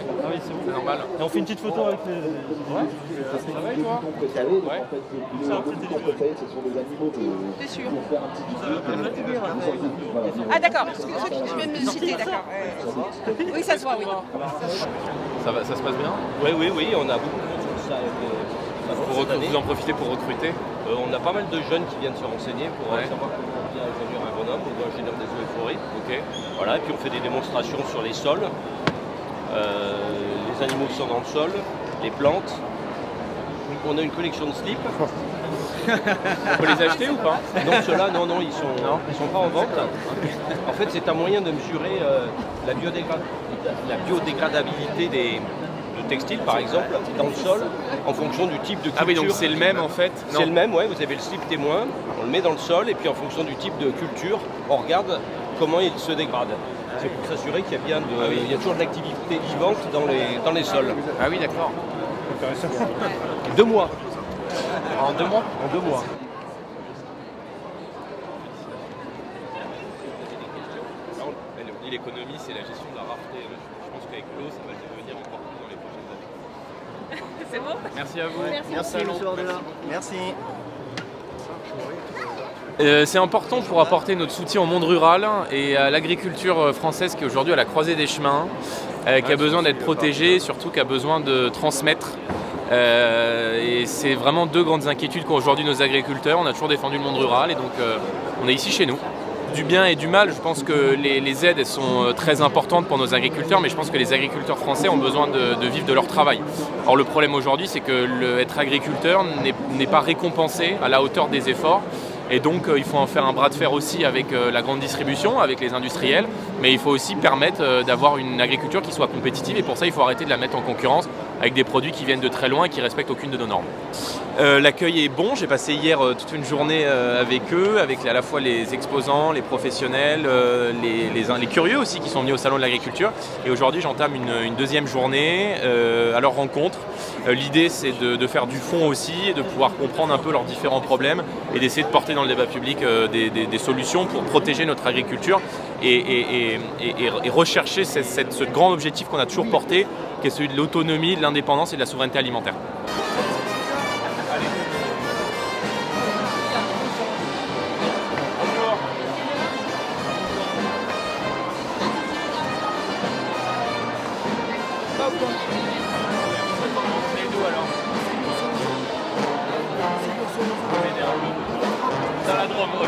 Ouais. Ah oui, c'est bon. C'est normal. Et on fait une petite photo avec les... Ouais. Ça va et toi? Ouais. T'es sûr? Ah d'accord, parce que ceux qui viennent me citer, d'accord. Oui, ça se voit, oui. Ça se passe bien? Oui, on a beaucoup de monde sur le site. Vous en profitez pour recruter? On a pas mal de jeunes qui viennent se renseigner pour Ouais. savoir comment bien ingénieur agronome ou ingénieur des eaux et forêts. Ok. Voilà, et puis on fait des démonstrations sur les sols. Les animaux qui sont dans le sol, les plantes. On a une collection de slips. On peut les acheter ou pas? Non, ceux-là, non, ils sont pas en vente. En fait, c'est un moyen de mesurer la biodégradabilité des textiles, par exemple, dans le sol, en fonction du type de culture. Ah oui, donc c'est le même en fait? C'est le même, ouais, vous avez le slip témoin, on le met dans le sol, et puis en fonction du type de culture, on regarde comment il se dégrade. C'est pour s'assurer qu'il y a bien il y a toujours de l'activité vivante dans les sols. Ah oui, d'accord. 2 mois. En 2 mois? En 2 mois. Elle dit l'économie, c'est la gestion de la rareté. Je pense qu'avec l'eau, ça va devenir encore plus dans les prochaines années. C'est bon? Merci à vous. Merci, monsieur Ordela. Merci. C'est important pour apporter notre soutien au monde rural et à l'agriculture française qui est aujourd'hui à la croisée des chemins, qui a besoin d'être protégée, surtout qui a besoin de transmettre. Et c'est vraiment 2 grandes inquiétudes qu'ont aujourd'hui nos agriculteurs. On a toujours défendu le monde rural et donc on est ici chez nous. Du bien et du mal, je pense que les aides elles sont très importantes pour nos agriculteurs, mais je pense que les agriculteurs français ont besoin de vivre de leur travail. Or le problème aujourd'hui, c'est que être agriculteur n'est pas récompensé à la hauteur des efforts. Et donc il faut en faire un bras de fer aussi avec la grande distribution, avec les industriels, mais il faut aussi permettre d'avoir une agriculture qui soit compétitive et pour ça il faut arrêter de la mettre en concurrence avec des produits qui viennent de très loin et qui ne respectent aucune de nos normes. L'accueil est bon, j'ai passé hier toute une journée avec eux, avec à la fois les exposants, les professionnels, les curieux aussi qui sont venus au Salon de l'Agriculture. Et aujourd'hui j'entame une 2e journée à leur rencontre. L'idée c'est de faire du fond aussi et de pouvoir comprendre un peu leurs différents problèmes et d'essayer de porter dans le débat public des solutions pour protéger notre agriculture et rechercher ce grand objectif qu'on a toujours porté, qui est celui de l'autonomie, de l'indépendance et de la souveraineté alimentaire. Dans la Drôme, ok.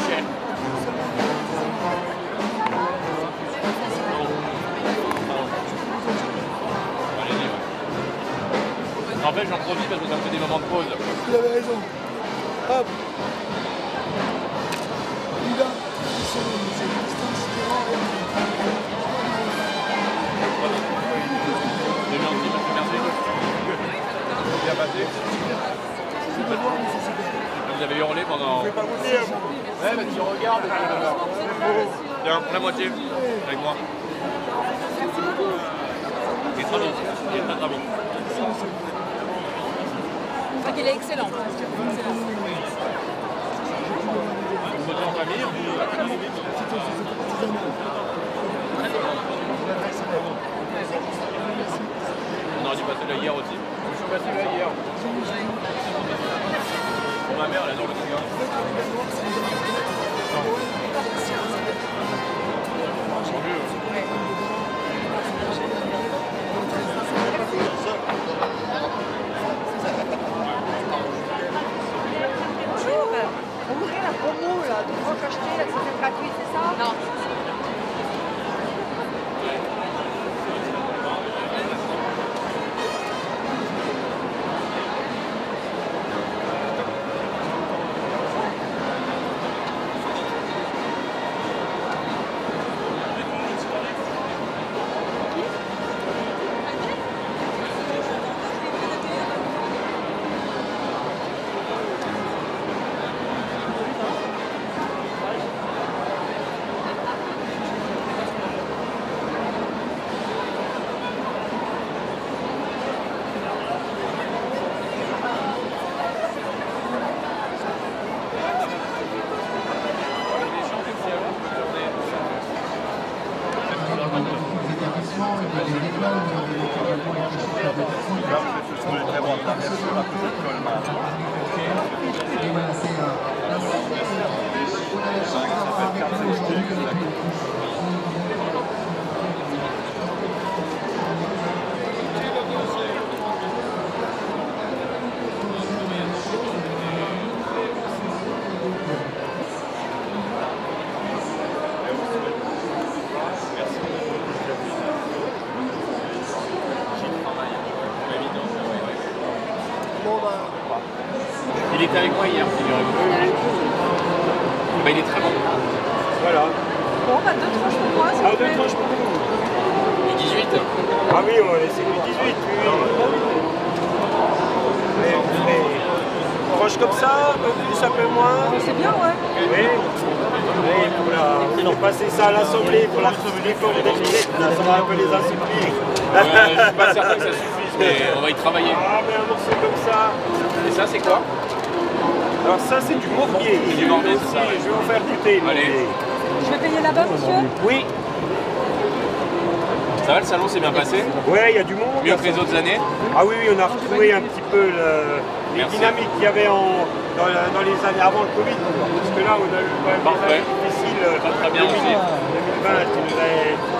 En fait, j'en profite parce que ça me fait des moments de pause. Vous avez raison. Hop. Il va. C'est gentil, merci. Bien passé. Vous avez hurlé pendant... Vous pouvez pas vous dire. Ouais, mais tu regardes. Tiens, la moitié, avec moi. Il est très bon. Il est très très bon. Je crois qu'il est excellent. Vous votez en famille? On aurait dû passer là hier aussi. Je suis passé là hier. Pour ma mère, elle adore le cigar. Bonjour. On voudrait la promo là, de rock acheté, la c'est gratuit, c'est ça? Non. Il était avec moi hier, figurez-vous. Bah, il est très bon. Voilà. Bon, bah 2 tranches pour moi, s'il Ah, vous 2 plaît. tranches pour vous. Du 18. Ah oui, on va laisser du 18. Oui. Mais on fait tranche comme ça, un peu plus, un peu moins. C'est bien, ouais. Oui. Et pour passer ça à l'assemblée, pour la réforme des lunettes, ça va un peu les assouplir. Je suis pas certain que ça suffise, mais on va y travailler. Ah, mais un morceau comme ça. Et ça, c'est quoi? Alors ça, c'est du morbier. Du morbier, c'est ça, ouais. Je vais vous faire goûter. le Allez. morbier. Je vais payer là-bas, monsieur. Oui. Ça va, le salon s'est bien passé? Ouais, il y a du monde. Mieux que les autres années? Ah oui, on a retrouvé un petit peu les Merci. dynamiques qu'il y avait dans les années avant le Covid. Parce que là, on a eu quand même Parfait. des années difficiles. Très bien 2020,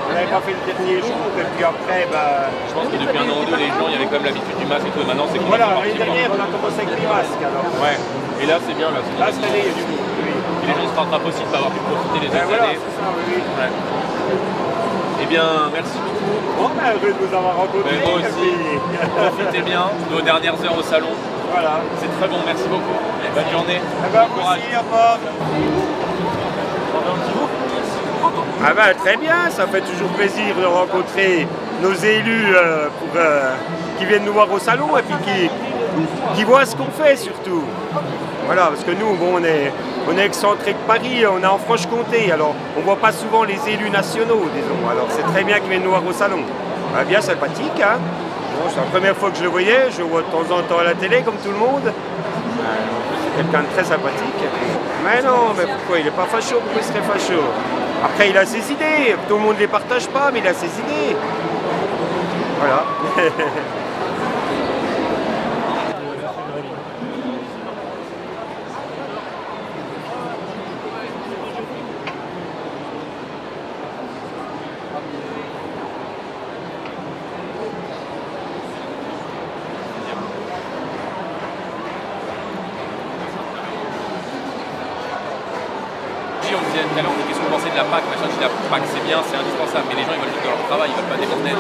on n'avait pas fait le dernier jour. Et puis après, bah, Je pense que depuis un an ou deux, les gens, il y avait quand même l'habitude du masque et tout. Maintenant, c'est voilà, complètement l'année parti. dernière, on a commencé avec les masques. Alors. Ouais. Et là, c'est bien. Là, Là, cette année, il y a du monde. Oui. Et les gens se rattrapent aussi de pas avoir pu profiter les Ben autres voilà, années. c'est ça, oui. Ouais. Eh bien, merci beaucoup. Bon, ben, heureux de vous avoir rencontré. Ben, moi et aussi. puis, Profitez bien de nos dernières heures au salon. Voilà. C'est très bon, merci beaucoup. Bonne journée. Eh ben, Bon courage. merci, au revoir. Ah ben, très bien, ça fait toujours plaisir de rencontrer nos élus qui viennent nous voir au salon et puis qui voient ce qu'on fait surtout. Voilà, parce que nous, bon, on est excentré de Paris, on est en Franche-Comté, alors on ne voit pas souvent les élus nationaux, disons. Alors c'est très bien qu'ils viennent nous voir au salon. Ah, bien sympathique, hein. Bon, c'est la première fois que je le voyais, je le vois de temps en temps à la télé, comme tout le monde. C'est quelqu'un de très sympathique. Mais non, mais pourquoi il n'est pas facho? Pourquoi il serait facho? Après, il a ses idées, tout le monde ne les partage pas, mais il a ses idées. Voilà. On me disait tout à l'heure, qu'est-ce que vous pensez de la PAC, machin, je dis la PAC c'est bien, c'est indispensable, mais les gens ils veulent juste de leur travail, ils veulent pas des bordels.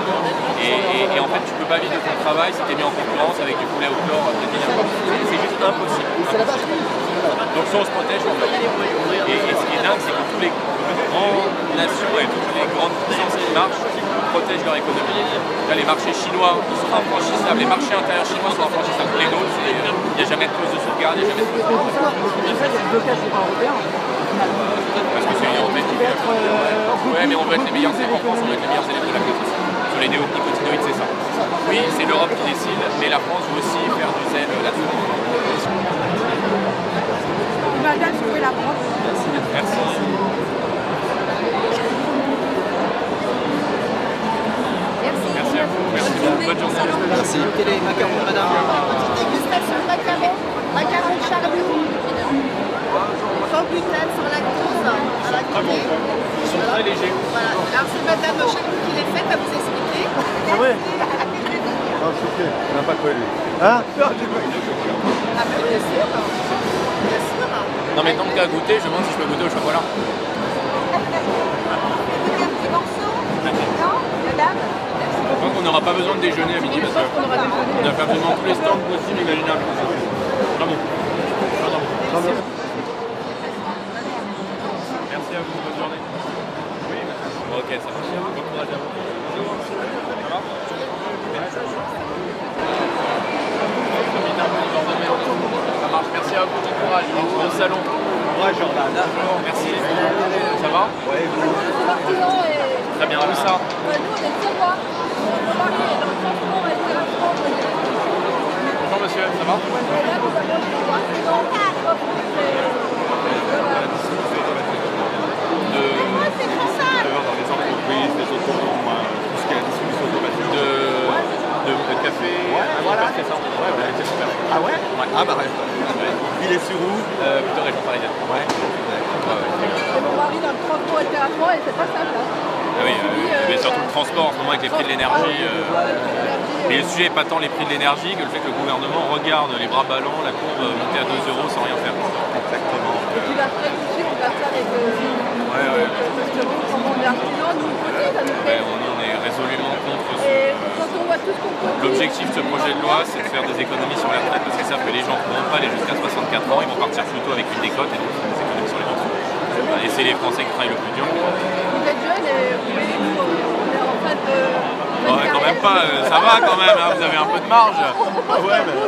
Et en fait tu peux pas vivre de ton travail si tu es mis en concurrence avec du poulet au chlore brésilien. C'est juste impossible. Donc soit on se protège, soit on fait. Et ce qui est dingue, c'est que tous les grandes nations et toutes les grandes puissances qui marchent protègent leur économie. Là, les marchés chinois ils sont infranchissables, les marchés intérieurs chinois sont infranchissables. Les nôtres, il n'y a jamais de clause de sauvegarde, il n'y a jamais de clause de sauvegarde. Parce que c'est une européenne qui fait. Ouais, mais on veut être les meilleurs élèves en France, on veut être les meilleurs élèves de la classe aussi. Sur les néonicotinoïdes, c'est ça. Oui, c'est l'Europe qui décide, mais la France veut aussi faire du zèle là-dessus. Madame, vous pouvez la prendre. Merci. Merci. Merci à vous. Merci beaucoup. Bonne journée. Merci. Quel est les macarons, madame? Dégustation de macarons charbon, sans gluten, sans lactose, à la Très bon. côté. Ils sont très légers. Voilà. Alors c'est madame Charbon qui les fait, à vous expliquer. C'est vrai? Ah, c'est ok. On n'a pas de quoi lui. Hein? Ah ben bien sûr. Bien sûr. Non, mais tant qu'à goûter, je me demande si je peux goûter au chocolat. Goûtez un petit morceau. Non, madame? Je pense qu'on n'aura pas besoin de déjeuner à midi parce qu'on a fait absolument tous les stands possibles et imaginables. Bravo. Bravo. Merci à vous, bonne journée. Oui, ok, ça marche. Bon courage à vous. Ça va? Ça marche, merci à vous, bon courage. Bon salon. Ouais, Jordan. Merci. Ça va? Ouais, Très bien, où ça? Bonjour monsieur, ça va? C'est pour ça. Dans les entreprises, les autonomes, tout ce qui est la distribution Ah bah il est sur où? Plutôt région parisienne. Ouais. Et mon mari dans le transport était à fond et c'est pas simple. Hein. Ah oui, mais surtout le transport en ce moment avec les prix de l'énergie. Mais le sujet n'est pas tant les prix de l'énergie que le fait que le gouvernement regarde les bras ballants, la courbe monter à 2 € sans rien faire. Exactement. Et puis la retraite aussi, on garde ça avec parce que bon, comme on est artisan, nous aussi, ça nous fait. On est résolument contre ce. Et quand on voit tout ce qu'on peut. L'objectif de ce projet de loi, c'est de faire des économies sur la retraite parce qu'ils savent que les gens ne pourront pas aller jusqu'à 64 ans, ils vont partir plutôt avec une décote et donc des économies sur les retraites. Et c'est les Français qui travaillent le plus dur. Vous êtes jeune et vous voyez, nous, on est en train de. Ouais, quand même pas, ça va quand même, hein, vous avez un peu de marge. Ouais, mais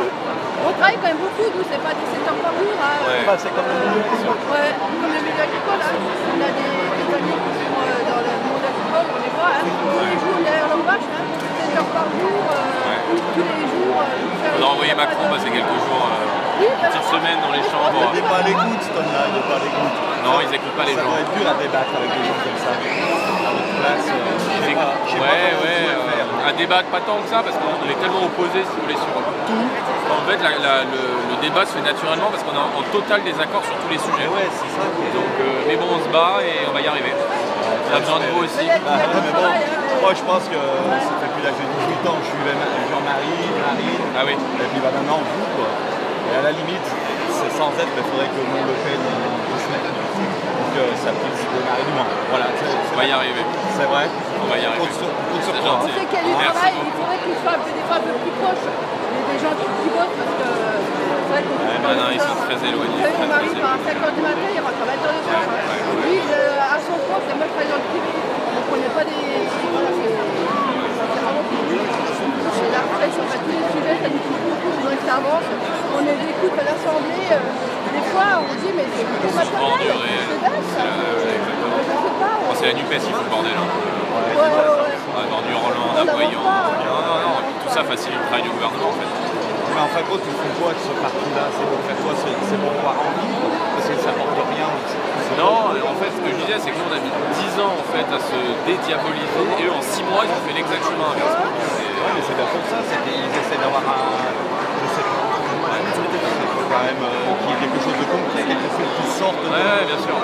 On travaille quand même beaucoup, nous, c'est pas des 7 heures par jour. Hein. Ouais. bah, c'est comme le Ouais, comme le milieu agricole, hein. On a des amis qui sont dans le monde agricole, on les voit, hein. Tous les jours derrière leurs vaches, hein. 7 heures par jour, tous les jours. On a envoyé Macron passer quelques jours, une petite semaine dans les chambres. Il n'est pas à l'écoute, cet homme-là, il n'est pas à l'écoute. Non, ils n'écoutent pas les Ça gens. doit être dur à débattre avec des gens comme ça. À votre place, je sais pas À débattre pas tant que ça parce qu'on est tellement opposés si vous voulez sur tout. En fait, le débat se fait naturellement parce qu'on est en total désaccord sur tous les sujets. Ouais, c'est ça. Donc, mais bon, on se bat et on va y arriver. On a besoin de vous aussi. Mais bon, moi je pense que ça fait plus l'âge de 18 ans, je suis Jean-Marie, Marine, Ah oui. et puis maintenant vous quoi. Et à la limite, c'est sans être, mais il faudrait que nous le paye dans 2 semaines. Donc ça puisse démarrer du moins. Voilà, On va y arriver. c'est vrai. On va y arriver. Compte sur C'est toi. On gentil. sait qu'il y a du Merci travail, il beaucoup. faudrait qu'ils soient des fois un peu plus proches. Des gens qui bossent parce que c'est vrai qu'on Non, ils sont très éloignés. Vous savez, mon très, mari très part à 5 h du matin, il rentre à 20 h le soir. Lui, à son compte, c'est même pas dans le privé. Donc on n'est pas des. Voilà, c'est vraiment plus. C'est la retraite, on fait tous les sujets, ça nous touche beaucoup, c'est vrai que ça avance. On les écoute à l'Assemblée. Des fois, on se dit, mais c'est pour maternel, c'est dingue ça. Je sais pas. C'est la NUPES, il faut le bordel. Hein. Dans du Roland, On Voyant. n'avance pas, Non. Tout ça facilite le travail du gouvernement en fait. Mais en fin de compte, ils font quoi de ce parti-là? C'est pour faire quoi? C'est pour pouvoir en vivre? Parce que ça n'apporte rien. Non, en fait, ce que je disais, c'est que nous, on a mis 10 ans en fait, à se dédiaboliser et eux, en 6 mois, ils ont fait l'exact chemin inverse. Ouais, mais c'est bien pour ça, ils essaient d'avoir un. Je sais pas. Quand même qu'il y ait quelque chose de concret, quelque chose qui sorte Bien sûr.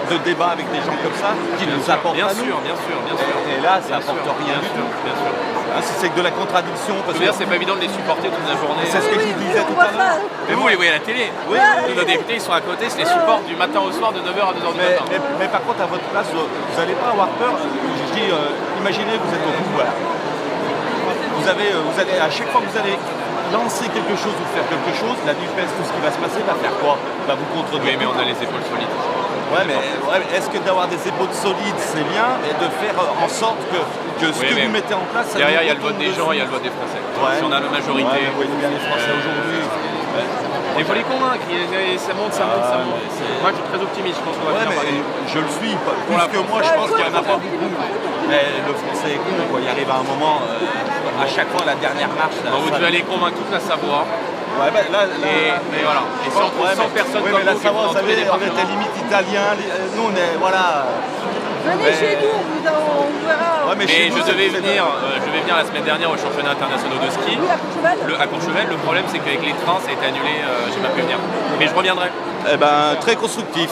de débat avec des gens comme ça, qui nous apportent Bien à nous. sûr. Et là, ça apporte rien du tout. Bien sûr. Hein, c'est que de la contradiction. Je Parce veux dire, que c'est pas évident de les supporter toute la journée. c'est ce que je vous disais tout à l'heure. Mais vous, les voyez à la télé. Oui. Nous, nos députés, ils sont à côté, je les supporte du matin au soir, de 9h à 2h du matin. Mais par contre, à votre place, vous n'allez pas avoir peur. Je dis, imaginez, vous êtes au pouvoir. Vous allez, à chaque fois que vous allez lancer quelque chose ou faire quelque chose, la NUPES, tout ce qui va se passer, va faire quoi? Va vous contredire. Oui, mais on a les épaules solides. Ouais, mais est-ce que d'avoir des épaules solides, c'est bien, et de faire en sorte que ce Oui, que mais vous mettez en place, ça derrière, vous il y a le vote retombe des gens, dessus. il y a le vote des Français. Ouais. Si on a la majorité. Ouais, mais vous voyez bien les Français aujourd'hui. Il faut les convaitre, ça monte. Moi, je suis très optimiste, je pense qu'on va Ouais, finir par mais gagner. je le suis, plus que moi, je pense qu'il n'y en a pas beaucoup. Mais le français est con, quoi. Il arrive à un moment, à chaque fois, la dernière marche. Vous devez aller convaincre toute la Savoie. Ouais, bah, là, Et voilà. Et si on trouve 100 personnes ouais, comme mais la vous qui Savoie, vont vous dans tous les savez, on départements. était limite italien. Nous, on est, voilà. Venez chez nous, on verra. Ouais, mais Mais chez je nous, devais c'est- venir la semaine dernière au championnat international de ski. Oui, à Courchevel. À Courchevel, le problème c'est qu'avec les trains ça a été annulé, j'ai pas pu venir. Mais je reviendrai. Eh ben, très constructif,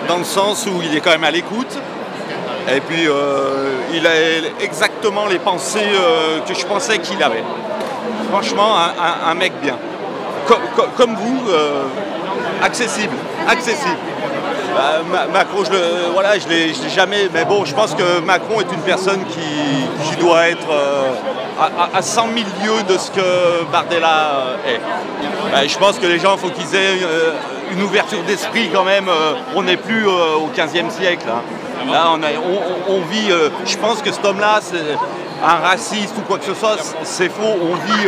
dans le sens où il est quand même à l'écoute. Et puis, il a exactement les pensées que je pensais qu'il avait. Franchement, un mec bien. Comme vous, accessible. Macron, je l'ai jamais. Mais bon, je pense que Macron est une personne qui doit être à 100 000 lieues de ce que Bardella est. Je pense que les gens, il faut qu'ils aient une ouverture d'esprit quand même. On n'est plus au 15e siècle. Hein. Là, on vit. Je pense que cet homme-là, c'est un raciste ou quoi que ce soit. C'est faux. On vit.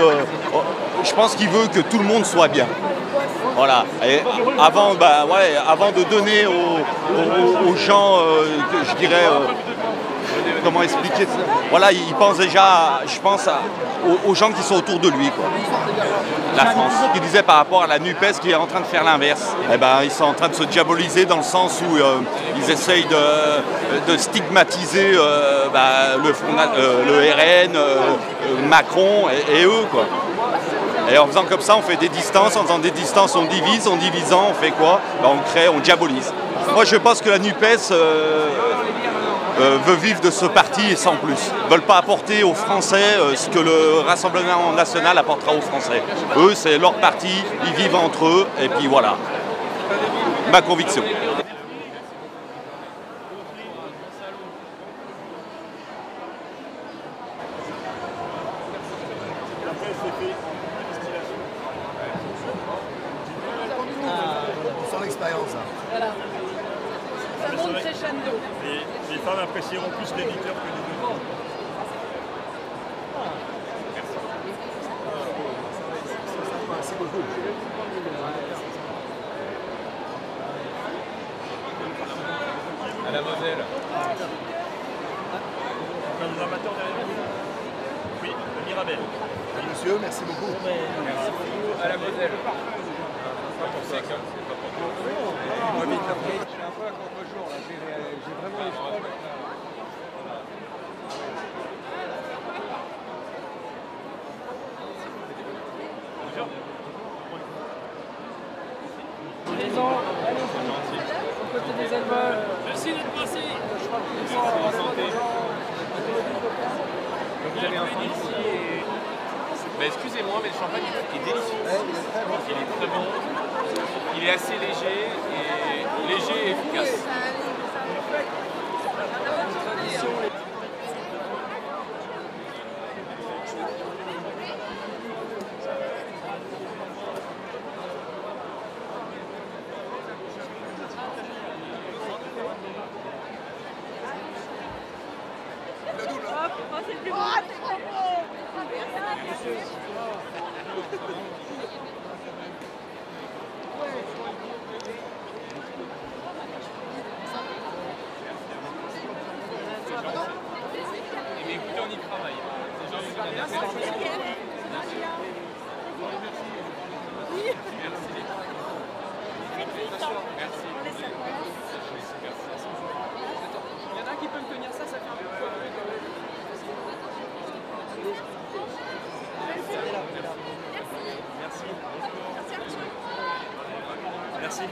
Je pense qu'il veut que tout le monde soit bien. Voilà. Et avant de donner aux gens, je dirais, comment expliquer ça? Voilà, il pense déjà, je pense, aux gens qui sont autour de lui, quoi. La France. Il disait par rapport à la NUPES qui est en train de faire l'inverse. Eh ben, ils sont en train de se diaboliser dans le sens où ils essayent de stigmatiser le RN, Macron et eux, quoi. Et en faisant comme ça, on fait des distances. En faisant des distances, on divise. En divisant, on fait quoi? Ben, on crée, on diabolise. Moi, je pense que la NUPES veut vivre de ce parti et sans plus. Ils ne veulent pas apporter aux Français ce que le Rassemblement national apportera aux Français. Eux, c'est leur parti, ils vivent entre eux, et puis voilà. Ma conviction. Sans l'expérience. Voilà. Ça monte crescendo. Les femmes apprécieront plus l'éditeur que les deux. Merci beaucoup. À la Moselle. Un amateur derrière vous? Oui, le Mirabel. Monsieur, merci beaucoup. Merci beaucoup. À la Moselle. Pas pour sec, hein. C'est pas pour toi. Je suis un peu à contre-jour, là. J'ai vraiment les froids. Les gens, allez-y. Au côté des éleveurs. Merci d'être passé. Je crois que les gens, En santé. Donc vous avez un fan ici et... Bah, excusez-moi, mais le champagne est délicieux. Il est très bon. Il est assez léger et efficace. C'est plus beau. Mais écoutez, on y travaille. C'est genre merci. Il y en a qui peut me tenir ça, ça fait un peu quoi. Merci.